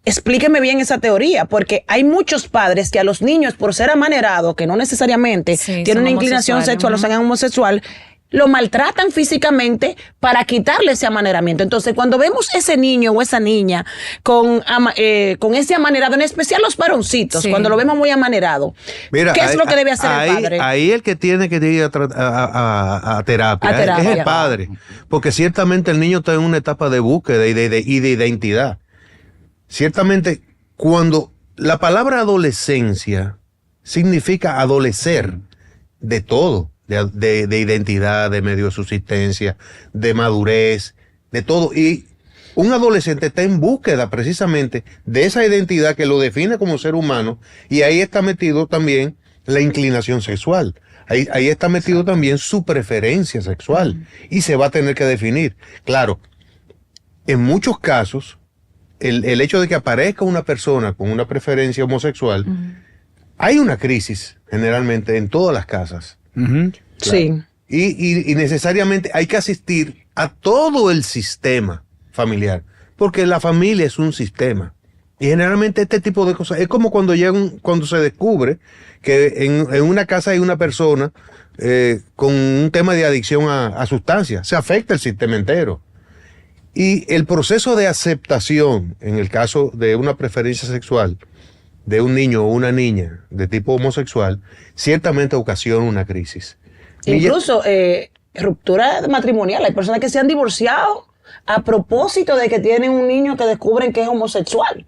explíqueme bien esa teoría, porque hay muchos padres que a los niños, por ser amanerados, que no necesariamente tienen una inclinación sexual o sean homosexual, lo maltratan físicamente para quitarle ese amaneramiento. Entonces, cuando vemos ese niño o esa niña con ese amanerado, en especial los varoncitos, cuando lo vemos muy amanerado, mira, ¿qué es lo que debe hacer el padre? Ahí el que tiene que ir a terapia, es el padre, porque ciertamente el niño está en una etapa de búsqueda y de identidad. Ciertamente, cuando la palabra adolescencia significa adolecer de todo, de identidad, de medio de subsistencia, de madurez, de todo. Y un adolescente está en búsqueda precisamente de esa identidad que lo define como ser humano, y ahí está metido también la inclinación sexual. Ahí está metido también su preferencia sexual, y se va a tener que definir. Claro, en muchos casos, el hecho de que aparezca una persona con una preferencia homosexual, hay una crisis generalmente en todas las casas. Claro. Sí. Y necesariamente hay que asistir a todo el sistema familiar, porque la familia es un sistema. Y generalmente este tipo de cosas, es como cuando se descubre que en una casa hay una persona con un tema de adicción a sustancias, se afecta el sistema entero. Y el proceso de aceptación, en el caso de una preferencia sexual, de un niño o una niña de tipo homosexual, ciertamente ocasiona una crisis. Incluso ruptura matrimonial. Hay personas que se han divorciado a propósito de que tienen un niño que descubren que es homosexual.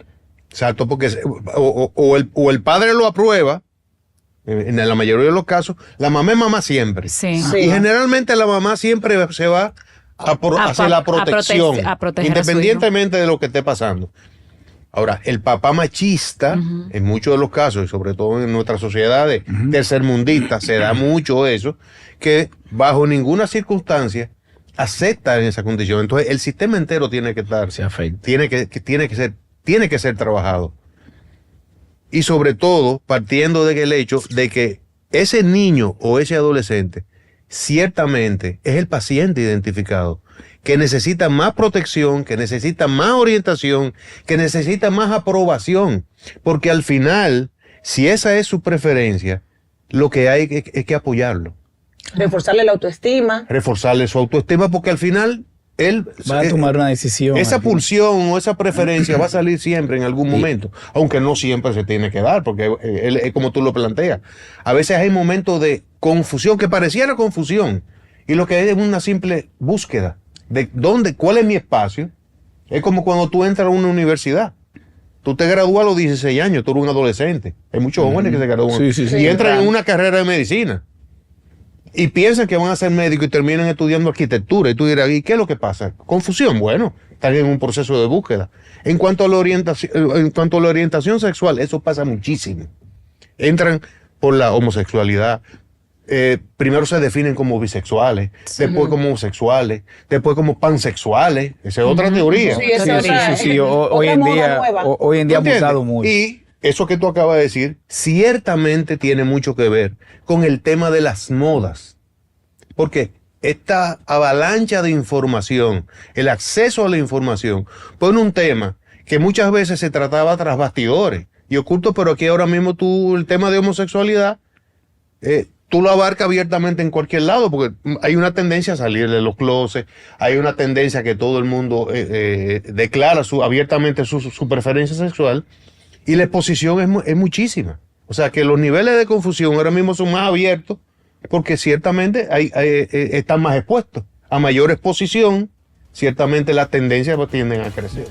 Exacto, porque o el padre lo aprueba, en la mayoría de los casos, la mamá es mamá siempre. Sí. Y generalmente la mamá siempre se va hacia la protección, a proteger independientemente de lo que esté pasando. Ahora, el papá machista, en muchos de los casos, y sobre todo en nuestras sociedades tercermundistas, se da mucho eso, que bajo ninguna circunstancia acepta en esa condición. Entonces, el sistema entero tiene que estar, tiene que ser trabajado. Y sobre todo, partiendo del hecho de que ese niño o ese adolescente ciertamente es el paciente identificado, que necesita más protección, que necesita más orientación, que necesita más aprobación, porque al final, si esa es su preferencia, lo que hay es que apoyarlo. Reforzarle la autoestima. Reforzarle su autoestima, porque al final él va a tomar una decisión. Esa pulsión o esa preferencia va a salir siempre en algún momento, aunque no siempre se tiene que dar, porque es como tú lo planteas. A veces hay momentos de confusión, que pareciera confusión, y lo que es una simple búsqueda de cuál es mi espacio. Es como cuando tú entras a una universidad. Tú te gradúas a los 16 años, tú eres un adolescente. Hay muchos jóvenes que se gradúan y entran en una carrera de medicina. Y piensan que van a ser médicos y terminan estudiando arquitectura. Y tú dirás, ¿y qué es lo que pasa? Confusión. Bueno, están en un proceso de búsqueda. En cuanto a la orientación sexual, eso pasa muchísimo. Entran por la homosexualidad. Primero se definen como bisexuales, después como homosexuales, después como pansexuales. Esa es otra teoría. Sí. Hoy en día ha mutado mucho. Y eso que tú acabas de decir, ciertamente tiene mucho que ver con el tema de las modas. Porque esta avalancha de información, el acceso a la información, pone un tema que muchas veces se trataba tras bastidores y oculto, pero aquí ahora mismo el tema de homosexualidad, tú lo abarcas abiertamente en cualquier lado, porque hay una tendencia a salir de los closets, hay una tendencia que todo el mundo declara abiertamente su preferencia sexual, y la exposición es muchísima. O sea que los niveles de confusión ahora mismo son más abiertos, porque ciertamente están más expuestos. A mayor exposición, ciertamente las tendencias tienden a crecer.